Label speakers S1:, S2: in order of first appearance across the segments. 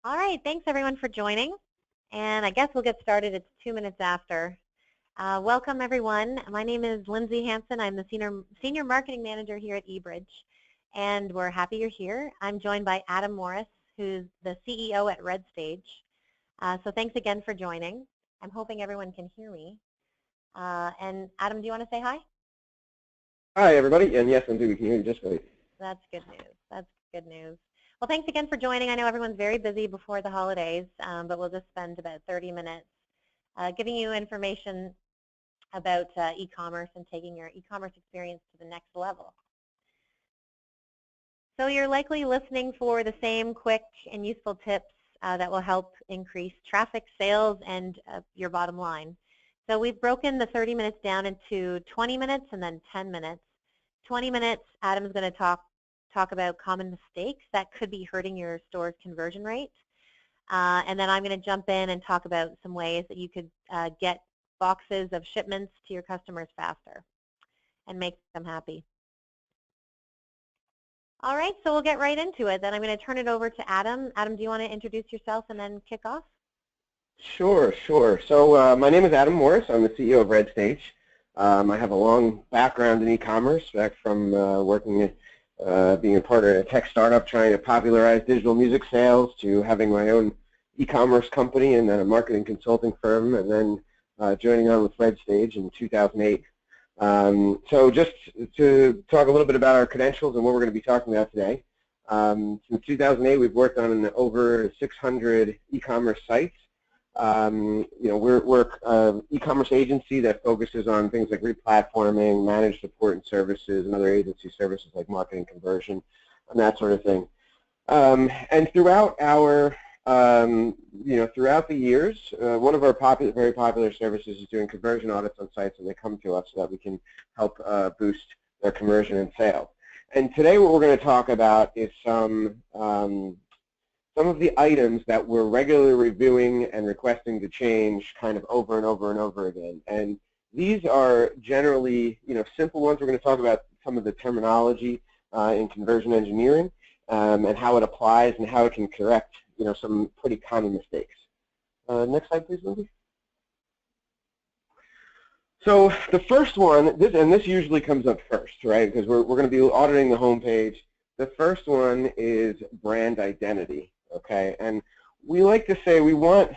S1: All right, thanks everyone for joining. And I guess we'll get started. It's 2 minutes after. Welcome everyone. My name is Lindsay Hansen. I'm the Senior Marketing Manager here at eBridge. And we're happy you're here. I'm joined by Adam Morris, who's the CEO at Redstage. So thanks again for joining. I'm hoping everyone can hear me. And Adam, do you want to say hi?
S2: Hi everybody, and yes, indeed, we can hear you just great.
S1: That's good news. That's good news. Well, thanks again for joining. I know everyone's very busy before the holidays, but we'll just spend about 30 minutes giving you information about e-commerce and taking your e-commerce experience to the next level. So you're likely listening for the same quick and useful tips that will help increase traffic, sales, and your bottom line. So we've broken the 30 minutes down into 20 minutes and then 10 minutes. 20 minutes, Adam's going to talk about common mistakes that could be hurting your store's conversion rate. And then I'm going to jump in and talk about some ways that you could get boxes of shipments to your customers faster and make them happy. All right, so we'll get right into it. Then I'm going to turn it over to Adam. Adam, do you want to introduce yourself and then kick off?
S2: Sure. So my name is Adam Morris. I'm the CEO of Redstage. I have a long background in e-commerce, back from working being a part of a tech startup trying to popularize digital music sales, to having my own e-commerce company and then a marketing consulting firm, and then joining on with Redstage in 2008. So just to talk a little bit about our credentials and what we're going to be talking about today. Since 2008, we've worked on over 600 e-commerce sites. We're an e-commerce agency that focuses on things like replatforming, managed support and services, and other agency services like marketing conversion and that sort of thing. And throughout our, throughout the years, one of our very popular services is doing conversion audits on sites, and they come to us so that we can help boost their conversion and sales. And today what we're going to talk about is some of the items that we're regularly reviewing and requesting to change kind of over and over and over again. And these are generally, simple ones. We're going to talk about some of the terminology in conversion engineering and how it applies and how it can correct, some pretty common mistakes. Next slide, please, Lindsay. So the first one, this usually comes up first, right? Because we're going to be auditing the homepage. The first one is brand identity. Okay, and we like to say when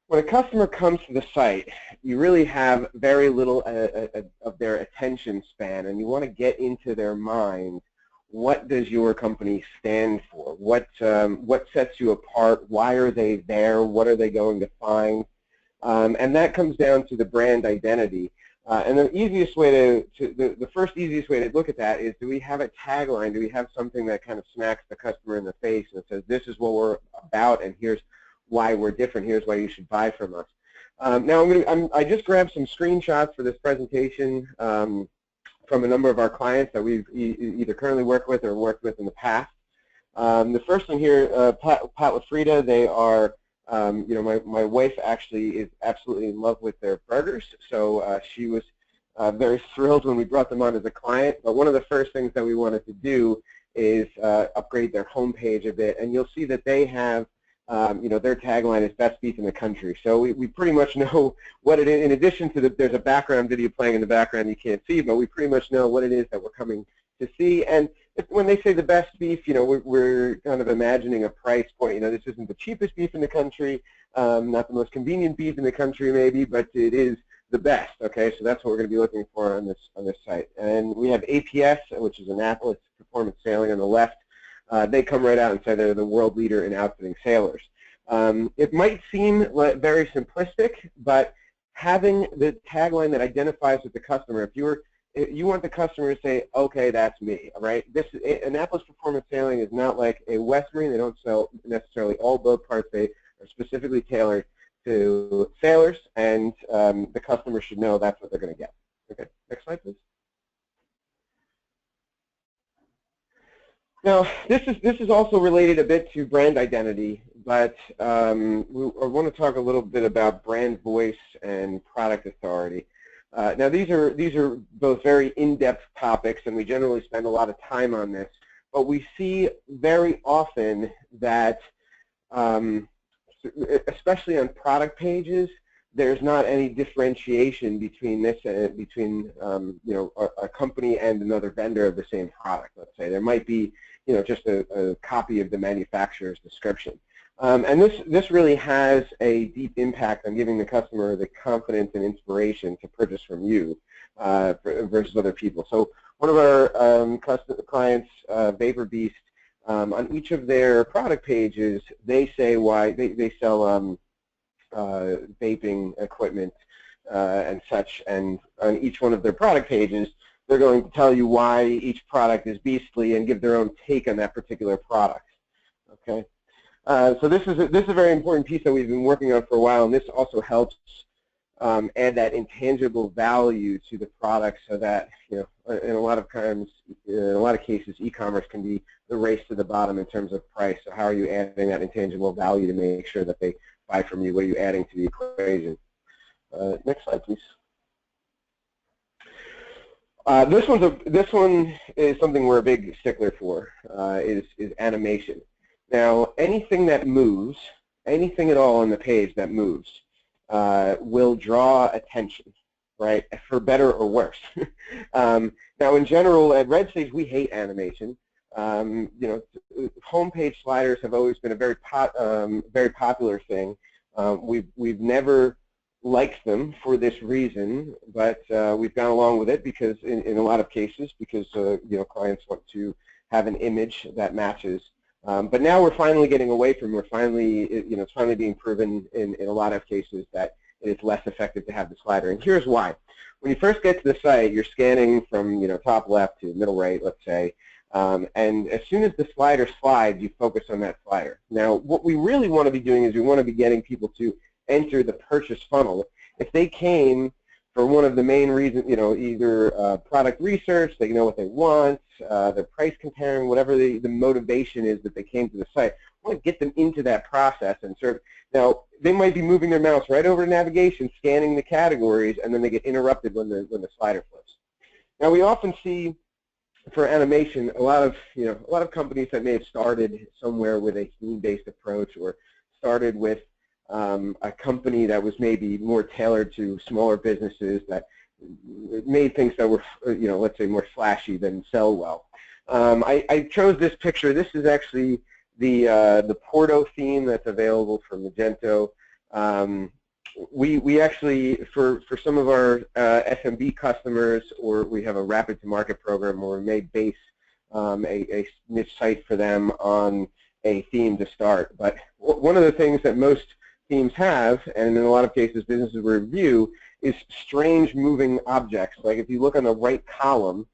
S2: a customer comes to the site, you really have very little of their attention span, and you want to get into their mind. What does your company stand for? What sets you apart? Why are they there? What are they going to find? And that comes down to the brand identity. And the easiest way the first easiest way to look at that is, do we have a tagline? Do we have something that kind of smacks the customer in the face and says, this is what we're about, and here's why we're different, here's why you should buy from us. Now I just grabbed some screenshots for this presentation from a number of our clients that we've either currently worked with or worked with in the past. The first one here, Pat with Frida, they are my wife actually is absolutely in love with their burgers, so she was very thrilled when we brought them on as a client. But one of the first things that we wanted to do is upgrade their homepage a bit, and you'll see that they have, their tagline is "Best Beef in the Country." So we pretty much know what it is. In addition to there's a background video playing in the background you can't see, but we pretty much know what it is that we're coming to see. And when they say the best beef, we're kind of imagining a price point. This isn't the cheapest beef in the country, not the most convenient beef in the country maybe, but it is the best. Okay, so that's what we're going to be looking for on this site. And we have APS, which is Annapolis Performance Sailing on the left. They come right out and say they're the world leader in outfitting sailors. It might seem very simplistic, but having the tagline that identifies with the customer, if you want the customer to say, okay, that's me, right? Annapolis Performance Sailing is not like a West Marine. They don't sell necessarily all boat parts. They are specifically tailored to sailors, and the customer should know that's what they're going to get. Okay, next slide, please. Now, this is also related a bit to brand identity, but I want to talk a little bit about brand voice and product authority. Now, these are both very in-depth topics, and we generally spend a lot of time on this. But we see very often that especially on product pages, there's not any differentiation between this and between a company and another vendor of the same product. Let's say there might be just a copy of the manufacturer's description, and this really has a deep impact on giving the customer the confidence and inspiration to purchase from you versus other people. So one of our clients, Vapor Beast, on each of their product pages, they say why they sell vaping equipment and such, and on each one of their product pages, they're going to tell you why each product is beastly and give their own take on that particular product. Okay, so this is a very important piece that we've been working on for a while, and this also helps add that intangible value to the product, so that in a lot of cases, e-commerce can be the race to the bottom in terms of price. So how are you adding that intangible value to make sure that they buy from you? What are you adding to the equation? Next slide, please. This one is something we're a big stickler for. Is animation. Now, anything that moves, anything at all on the page that moves, will draw attention, right? For better or worse. Now, in general, at Redstage, we hate animation. Homepage sliders have always been a very popular thing. We've never liked them for this reason, but we've gone along with it because, in a lot of cases, because clients want to have an image that matches. But now we're finally getting away from. We're finally, it's finally being proven in a lot of cases that it's less effective to have the slider. And here's why. When you first get to the site, you're scanning from top left to middle right, let's say. And as soon as the slider slides, you focus on that slider. Now, what we really want to be doing is we want to be getting people to enter the purchase funnel. If they came for one of the main reasons, either product research, they know what they want, they're price comparing, whatever the motivation is that they came to the site, I want to get them into that process and serve. Now, they might be moving their mouse right over to navigation, scanning the categories, and then they get interrupted when the slider flips. Now, we often see for animation a lot of companies that may have started somewhere with a theme-based approach, or started with a company that was maybe more tailored to smaller businesses, that made things that were, let's say, more flashy than sell well. I chose this picture. This is actually the Porto theme that's available from Magento. We actually, for some of our SMB customers, or we have a rapid to market program where we may base a niche site for them on a theme to start. But one of the things that most themes have, and in a lot of cases businesses review, is strange moving objects. Like if you look on the right column,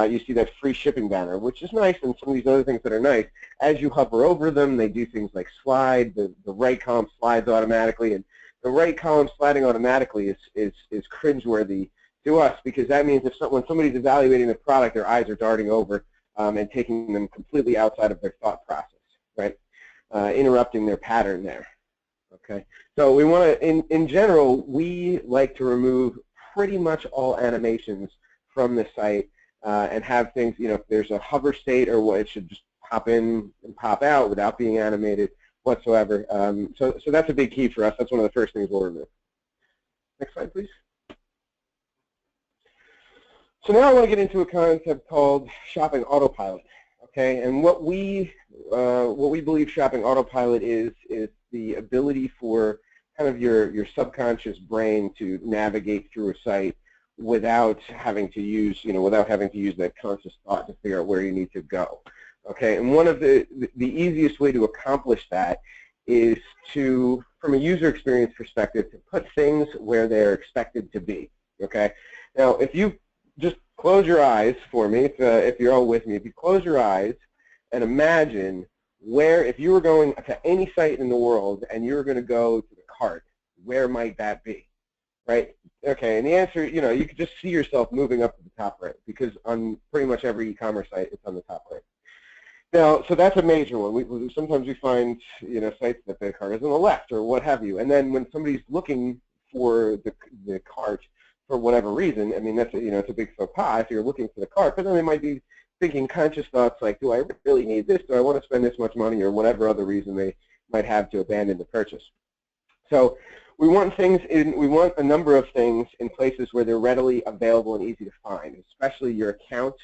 S2: you see that free shipping banner, which is nice, and some of these other things that are nice. As you hover over them, they do things like slide. The right column slides automatically, and the right column sliding automatically is cringeworthy to us, because that means when somebody's evaluating the product, their eyes are darting over and taking them completely outside of their thought process, right? Interrupting their pattern there. Okay, so we want to, in general, we like to remove pretty much all animations from the site and have things, if there's a hover state or what, it should just pop in and pop out without being animated whatsoever. So that's a big key for us. That's one of the first things we'll remove. Next slide, please. So now I want to get into a concept called shopping autopilot. Okay, and what we believe shopping autopilot is the ability for kind of your subconscious brain to navigate through a site without having to use that conscious thought to figure out where you need to go. Okay, and one of the easiest way to accomplish that is to, from a user experience perspective, to put things where they're expected to be. Okay, now if you just close your eyes for me, if you're all with me, if you close your eyes and imagine where, if you were going to any site in the world and you were going to go to the cart, where might that be, right? Okay, and the answer, you could just see yourself moving up to the top right, because on pretty much every e-commerce site, it's on the top right. Now, so that's a major one. Sometimes we find, sites that the cart is on the left or what have you, and then when somebody's looking for the cart for whatever reason, I mean, that's it's a big faux pas if you're looking for the cart, but then they might be thinking conscious thoughts like, do I really need this? Do I want to spend this much money, or whatever other reason they might have to abandon the purchase. So we want a number of things in places where they're readily available and easy to find, especially your account,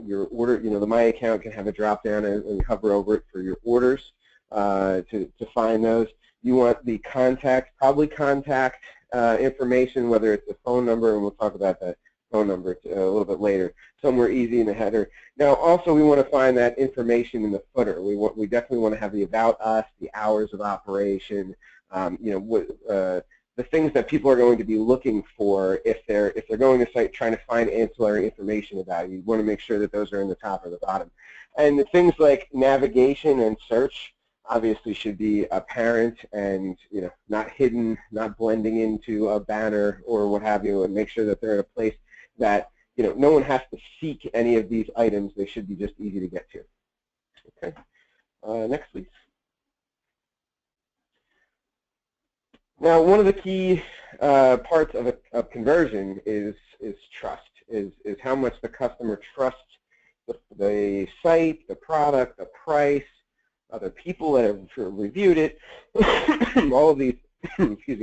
S2: your order. The My Account can have a drop down and hover over it for your orders to find those. You want the probably contact information, whether it's a phone number, and we'll talk about that phone number a little bit later, somewhere easy in the header. Now, also, we want to find that information in the footer. We definitely want to have the about us, the hours of operation, the things that people are going to be looking for if they're going to site trying to find ancillary information about you. You want to make sure that those are in the top or the bottom. And things like navigation and search obviously should be apparent and not hidden, not blending into a banner or what have you, and make sure that they're in a place that no one has to seek any of these items. They should be just easy to get to. Okay, next please. Now, one of the key parts of conversion is trust, is how much the customer trusts the site, the product, the price, other people that have reviewed it. All of these,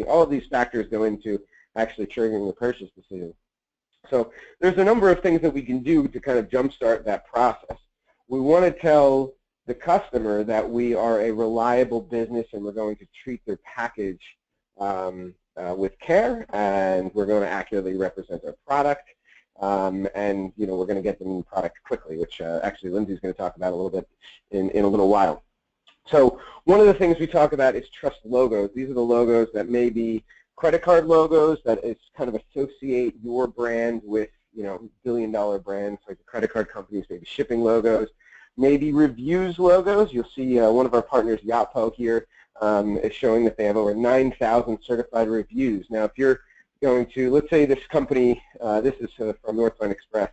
S2: all of these factors go into actually triggering the purchase decision. So there's a number of things that we can do to kind of jumpstart that process. We want to tell the customer that we are a reliable business and we're going to treat their package with care, and we're going to accurately represent their product, and we're going to get them the product quickly, which actually Lindsay's going to talk about a little bit in a little while. So one of the things we talk about is trust logos. These are the logos that may be credit card logos that is kind of associate your brand with billion-dollar brands like the credit card companies, maybe shipping logos, maybe reviews logos. You'll see one of our partners, Yotpo, here is showing that they have over 9,000 certified reviews. Now, if you're going to, let's say this company, this is from Northland Express,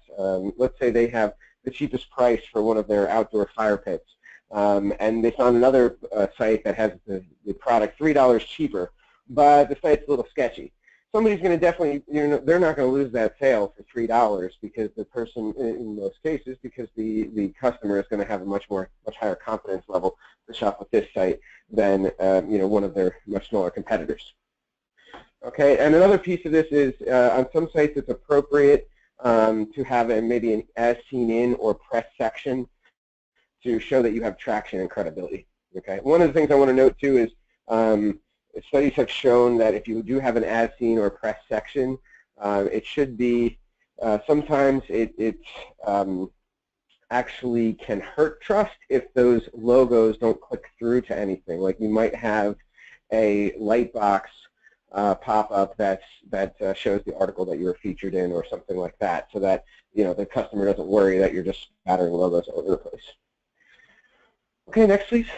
S2: let's say they have the cheapest price for one of their outdoor fire pits, and they found another site that has the product $3 cheaper, but the site's a little sketchy. Somebody's going to definitely, they're not going to lose that sale for $3 because the person, in most cases, because the customer is going to have a much higher confidence level to shop with this site than one of their much smaller competitors. Okay, and another piece of this is on some sites it's appropriate to have maybe an as seen in or press section to show that you have traction and credibility. Okay, one of the things I want to note too is studies have shown that if you do have an as seen or press section, it should be sometimes it actually can hurt trust if those logos don't click through to anything. Like you might have a light box pop up that shows the article that you were featured in or something like that, so that the customer doesn't worry that you're just spattering logos all over the place. Okay, next please.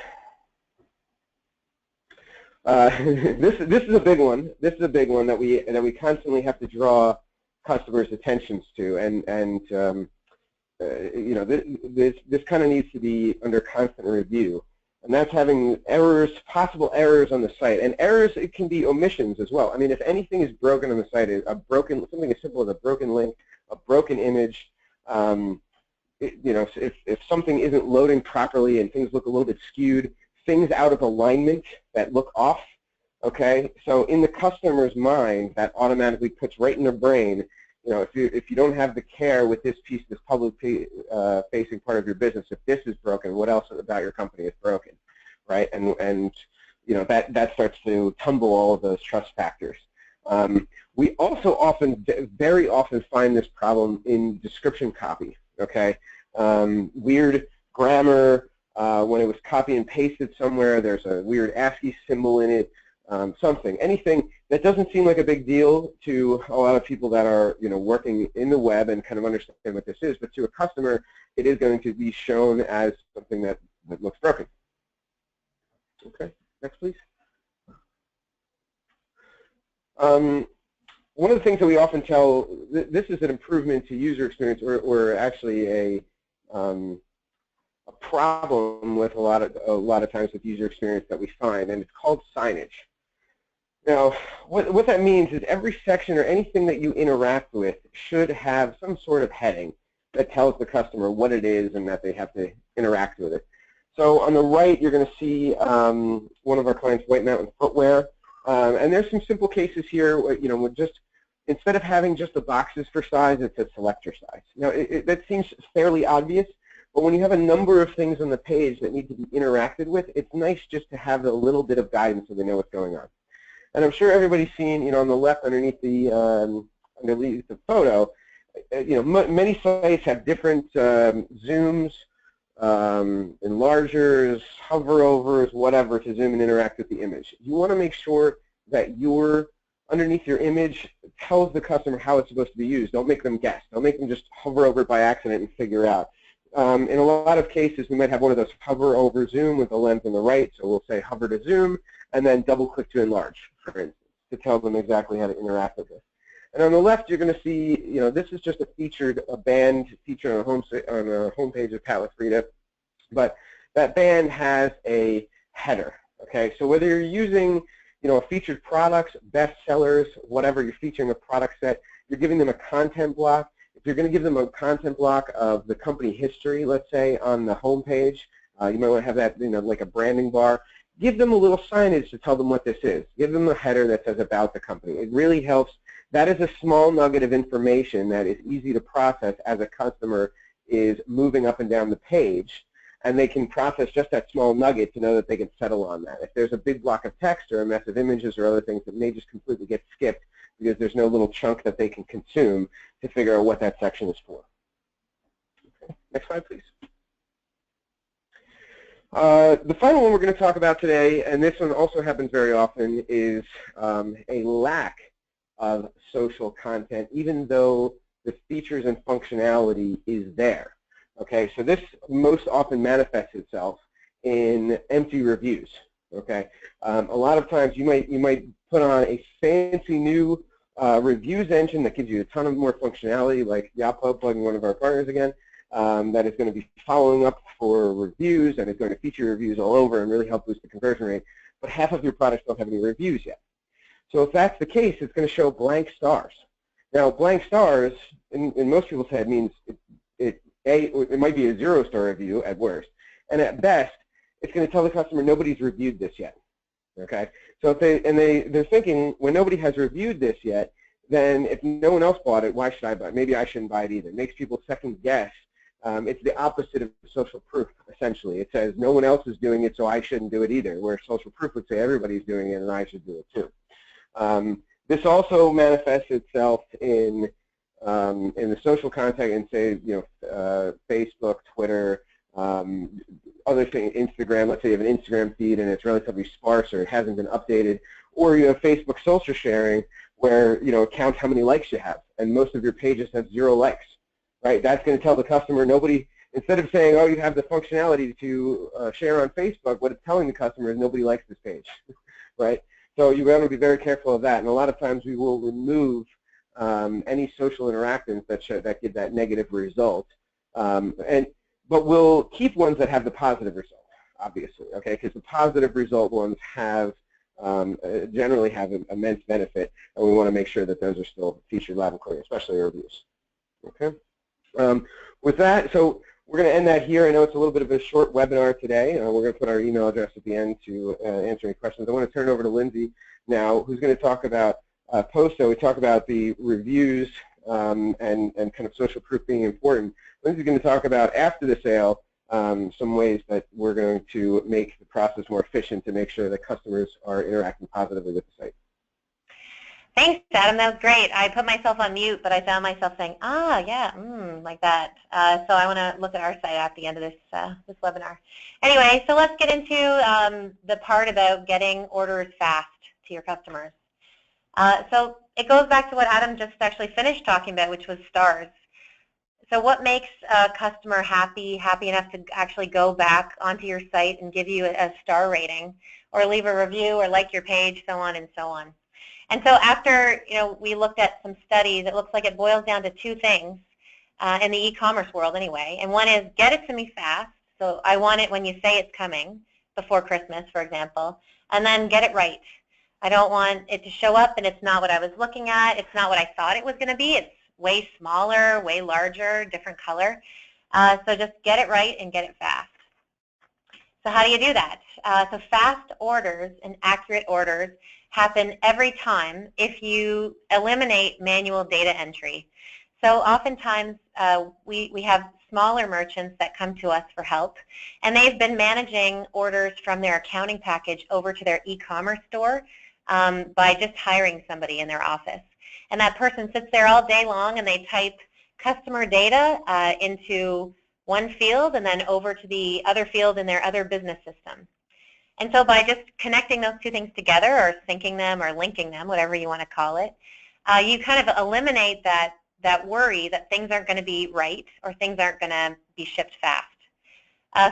S2: This is a big one. This is a big one that we constantly have to draw customers' attentions to, and this kind of needs to be under constant review, and that's having errors, possible errors on the site, and errors, it can be omissions as well. I mean, if anything is broken on the site, something as simple as a broken link, a broken image, if something isn't loading properly and things look a little bit skewed, things out of alignment that look off, okay? So in the customer's mind, that automatically puts right in their brain, if you don't have the care with this piece, this public facing part of your business, if this is broken, what else about your company is broken, right? And that starts to tumble all of those trust factors. We also very often find this problem in description copy, okay? Weird grammar, when it was copy and pasted somewhere, there's a weird ASCII symbol in it, anything that doesn't seem like a big deal to a lot of people that are working in the web and kind of understand what this is, but to a customer, it is going to be shown as something that looks broken. Okay, next please. One of the things that we often tell, this is an improvement to user experience, or actually a problem with a lot of times with user experience that we find, and it's called signage. Now, what that means is every section or anything that you interact with should have some sort of heading that tells the customer what it is and that they have to interact with it. So on the right, you're going to see one of our clients, White Mountain Footwear, and there's some simple cases here. You know, with just instead of having just the boxes for size, it says select your size. Now, that seems fairly obvious, but when you have a number of things on the page that need to be interacted with, it's nice just to have a little bit of guidance so they know what's going on. And I'm sure everybody's seen, you know, on the left underneath the photo, you know, many sites have different zooms, enlargers, hover overs, whatever, to zoom and interact with the image. You want to make sure that underneath your image tells the customer how it's supposed to be used. Don't make them guess. Don't make them just hover over it by accident and figure out. In a lot of cases, we might have one of those hover over zoom with the lens on the right, so we'll say hover to zoom, and then double click to enlarge, for instance, to tell them exactly how to interact with this. And on the left, you're going to see, you know, this is just a band featured on a homepage of Pat LaFrida, but that band has a header. Okay, so whether you're using, you know, a featured products, best sellers, whatever, you're featuring a product set, you're giving them a content block. If you're going to give them a content block of the company history, let's say on the homepage, you might want to have that, you know, like a branding bar. Give them a little signage to tell them what this is. Give them a header that says about the company. It really helps. That is a small nugget of information that is easy to process as a customer is moving up and down the page, and they can process just that small nugget to know that they can settle on that. If there's a big block of text or a mess of images or other things that may just completely get skipped because there's no little chunk that they can consume to figure out what that section is for. Okay. Next slide, please. The final one we're going to talk about today, and this one also happens very often, is a lack of social content, even though the features and functionality is there. Okay, so this most often manifests itself in empty reviews. Okay, a lot of times you might put on a fancy new reviews engine that gives you a ton of more functionality, like Yapo, plugging one of our partners again, that is going to be following up for reviews and is going to feature reviews all over and really help boost the conversion rate. But half of your products don't have any reviews yet. So if that's the case, it's going to show blank stars. Now, blank stars, in most people's head, means it might be a 0-star review at worst, and at best, it's going to tell the customer nobody's reviewed this yet. Okay, so if they're thinking, when nobody has reviewed this yet, then if no one else bought it, why should I buy it? Maybe I shouldn't buy it either. It makes people second guess. It's the opposite of social proof, essentially. It says no one else is doing it, so I shouldn't do it either, where social proof would say everybody's doing it and I should do it too. This also manifests itself in the social contact and say, you know, Facebook, Twitter, other things, Instagram. Let's say you have an Instagram feed and it's relatively sparse or it hasn't been updated, or you have Facebook social sharing where, you know, it counts how many likes you have, and most of your pages have 0 likes. Right? That's going to tell the customer instead of saying, oh, you have the functionality to share on Facebook, what it's telling the customer is nobody likes this page. Right? So you want to be very careful of that. And a lot of times we will remove any social interactions that give that negative result, but we'll keep ones that have the positive result, obviously, okay? Because the positive result ones generally have an immense benefit, and we want to make sure that those are still featured loud and clear, especially reviews. Okay. With that, so we're going to end that here. I know it's a little bit of a short webinar today. We're going to put our email address at the end to answer any questions. I want to turn it over to Lindsay now, who's going to talk about Posto. We talk about the reviews and kind of social proof being important. Lindsay's going to talk about, after the sale, some ways that we're going to make the process more efficient to make sure that customers are interacting positively with the site.
S1: Thanks, Adam. That was great. I put myself on mute, but I found myself saying, yeah, like that. So I want to look at our site at the end of this webinar. Anyway, so let's get into the part about getting orders fast to your customers. So it goes back to what Adam just actually finished talking about, which was stars. So what makes a customer happy enough to actually go back onto your site and give you a star rating, or leave a review, or like your page, so on and so on. And so after, you know, we looked at some studies, it looks like it boils down to 2 things in the e-commerce world anyway. And one is, get it to me fast. So I want it when you say it's coming, before Christmas, for example. And then get it right. I don't want it to show up and it's not what I was looking at. It's not what I thought it was going to be. It's way smaller, way larger, different color. So just get it right and get it fast. So how do you do that? So fast orders and accurate orders happen every time if you eliminate manual data entry. So oftentimes we have smaller merchants that come to us for help, and they've been managing orders from their accounting package over to their e-commerce store by just hiring somebody in their office. And that person sits there all day long and they type customer data into one field and then over to the other field in their other business system. And so by just connecting those two things together or syncing them or linking them, whatever you want to call it, you kind of eliminate that worry that things aren't going to be right or things aren't going to be shipped fast.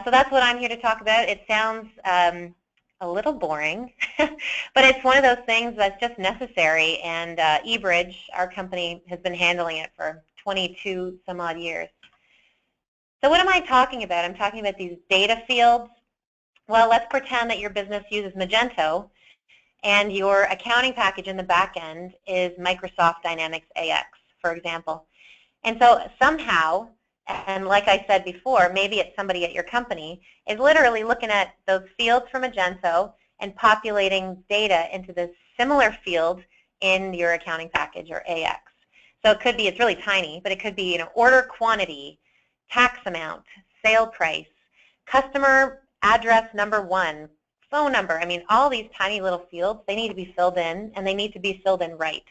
S1: So that's what I'm here to talk about. It sounds a little boring, but it's one of those things that's just necessary, and eBridge, our company, has been handling it for 22 some odd years. So what am I talking about? I'm talking about these data fields. Well, let's pretend that your business uses Magento and your accounting package in the back end is Microsoft Dynamics AX, for example. And so somehow, and like I said before, maybe it's somebody at your company, is literally looking at those fields from Magento and populating data into this similar field in your accounting package or AX. So it could be, it's really tiny, but it could be, order quantity, tax amount, sale price, customer address number 1, phone number. I mean, all these tiny little fields, they need to be filled in, and they need to be filled in right.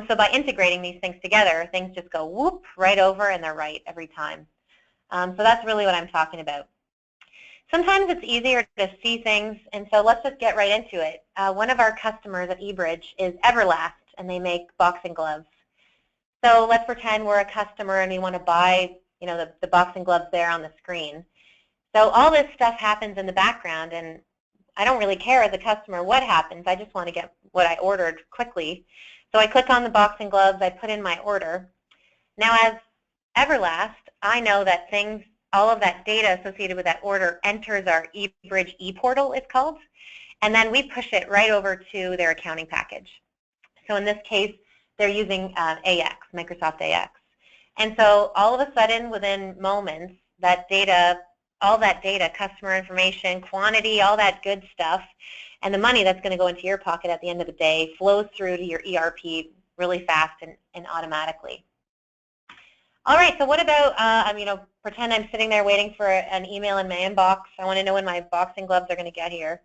S1: So by integrating these things together, things just go whoop right over and they're right every time. So that's really what I'm talking about. Sometimes it's easier to see things, and so let's just get right into it. One of our customers at eBridge is Everlast, and they make boxing gloves. So let's pretend we're a customer and we want to buy the boxing gloves there on the screen. So all this stuff happens in the background, and I don't really care as a customer what happens. I just want to get what I ordered quickly. So I click on the boxing gloves, I put in my order. Now as Everlast, I know that all of that data associated with that order enters our eBridge ePortal, it's called, and then we push it right over to their accounting package. So in this case, they're using AX, Microsoft AX. And so all of a sudden, within moments, that data, all that data, customer information, quantity, all that good stuff, and the money that's going to go into your pocket at the end of the day flows through to your ERP really fast and automatically. All right, so what about, pretend I'm sitting there waiting for an email in my inbox. I want to know when my boxing gloves are going to get here.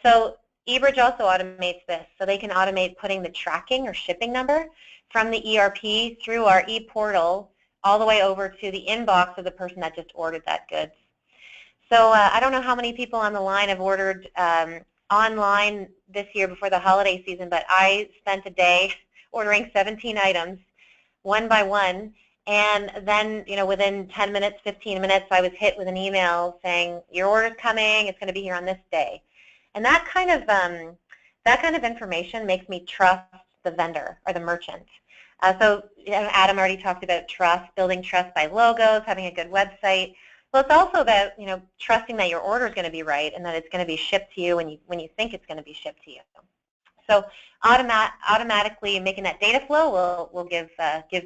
S1: So eBridge also automates this. So they can automate putting the tracking or shipping number from the ERP through our ePortal all the way over to the inbox of the person that just ordered that goods. So I don't know how many people on the line have ordered online this year before the holiday season, but I spent a day ordering 17 items one by one, and then within 10 minutes, 15 minutes, I was hit with an email saying your order's coming, it's going to be here on this day. And that kind of information makes me trust the vendor or the merchant. So Adam already talked about trust, building trust by logos, having a good website. Well, it's also about trusting that your order is going to be right and that it's going to be shipped to you when you think it's going to be shipped to you. So automatically making that data flow will give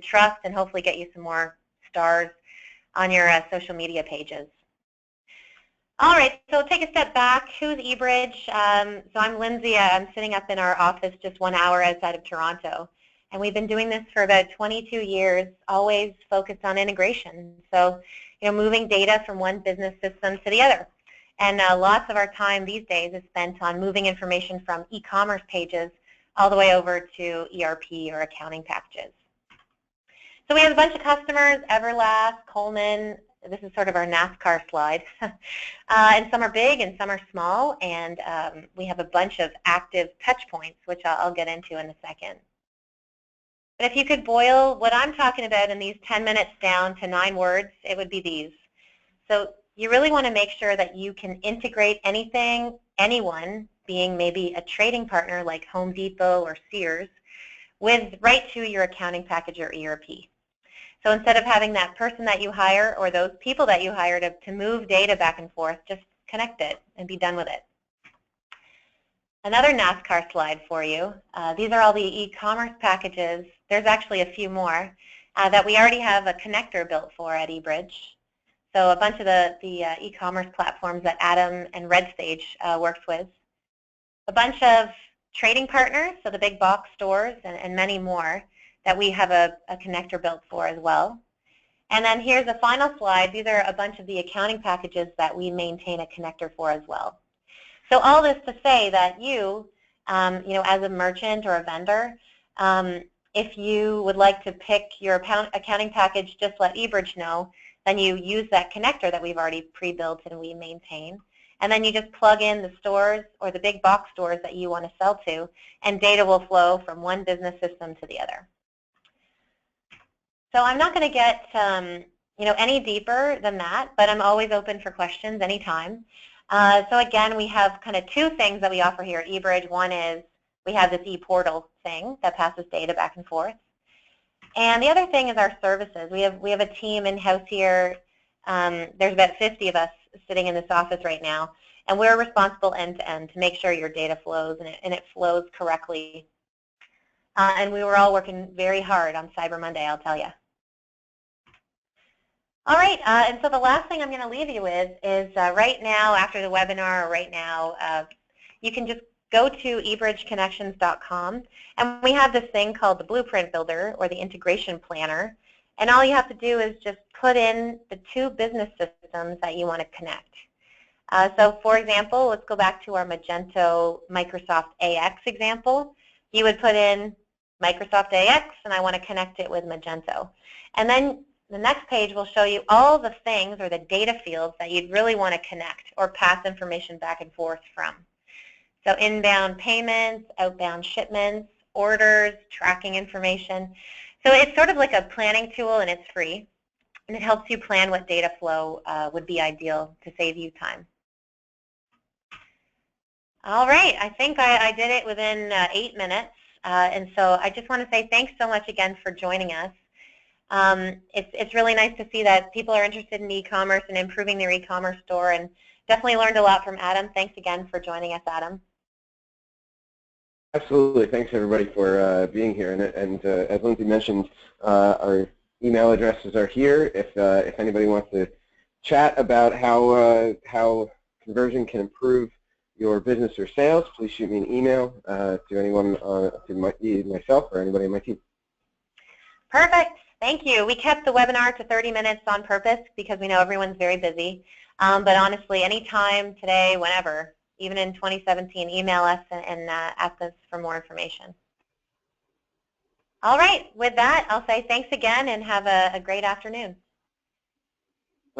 S1: trust and hopefully get you some more stars on your social media pages. All right, so take a step back. Who's eBridge? So I'm Lindsay. I'm sitting up in our office just 1 hour outside of Toronto. And we've been doing this for about 22 years, always focused on integration. So, moving data from one business system to the other. And lots of our time these days is spent on moving information from e-commerce pages all the way over to ERP or accounting packages. So we have a bunch of customers, Everlast, Coleman. This is sort of our NASCAR slide. And some are big and some are small. And we have a bunch of active touch points, which I'll get into in a second. But if you could boil what I'm talking about in these 10 minutes down to 9 words, it would be these. So you really want to make sure that you can integrate anything, anyone, being maybe a trading partner like Home Depot or Sears, right to your accounting package or ERP. So instead of having that person that you hire or those people that you hire to move data back and forth, just connect it and be done with it. Another NASCAR slide for you. These are all the e-commerce packages. There's actually a few more that we already have a connector built for at eBridge. So a bunch of the e-commerce platforms that Adam and Redstage works with. A bunch of trading partners, so the big box stores and many more that we have a connector built for as well. And then here's a final slide. These are a bunch of the accounting packages that we maintain a connector for as well. So all this to say that you know, as a merchant or a vendor, if you would like to pick your accounting package, just let eBridge know. Then you use that connector that we've already pre-built and we maintain. And then you just plug in the stores or the big box stores that you want to sell to, and data will flow from one business system to the other. So I'm not going to get you know, any deeper than that, but I'm always open for questions anytime. So again, we have kind of two things that we offer here at eBridge. One is we have this e-portal thing that passes data back and forth. And the other thing is our services. We have a team in-house here. There's about 50 of us sitting in this office right now, and we're responsible end-to-end to make sure your data flows and it flows correctly. And we were all working very hard on Cyber Monday, I'll tell you. All right, and so the last thing I'm going to leave you with is right now, after the webinar, right now, you can just go to ebridgeconnections.com, and we have this thing called the Blueprint Builder or the Integration Planner, and all you have to do is just put in the two business systems that you want to connect. So for example, let's go back to our Magento Microsoft AX example. You would put in Microsoft AX, and I want to connect it with Magento. And then the next page will show you all the things or the data fields that you'd really want to connect or pass information back and forth from. So inbound payments, outbound shipments, orders, tracking information. So it's sort of like a planning tool, and it's free. And it helps you plan what data flow would be ideal to save you time. All right, I think I did it within 8 minutes. And so I just want to say thanks so much again for joining us. It's really nice to see that people are interested in e-commerce and improving their e-commerce store, and definitely learned a lot from Adam. Thanks again for joining us, Adam.
S2: Absolutely. Thanks, everybody, for being here. And as Lindsay mentioned, our email addresses are here. If anybody wants to chat about how conversion can improve your business or sales, please shoot me an email to anyone, to myself or anybody on my team.
S1: Perfect. Thank you. We kept the webinar to 30 minutes on purpose because we know everyone's very busy. But honestly, anytime, today, whenever, even in 2017, email us and ask us for more information. All right. With that, I'll say thanks again and have a great afternoon.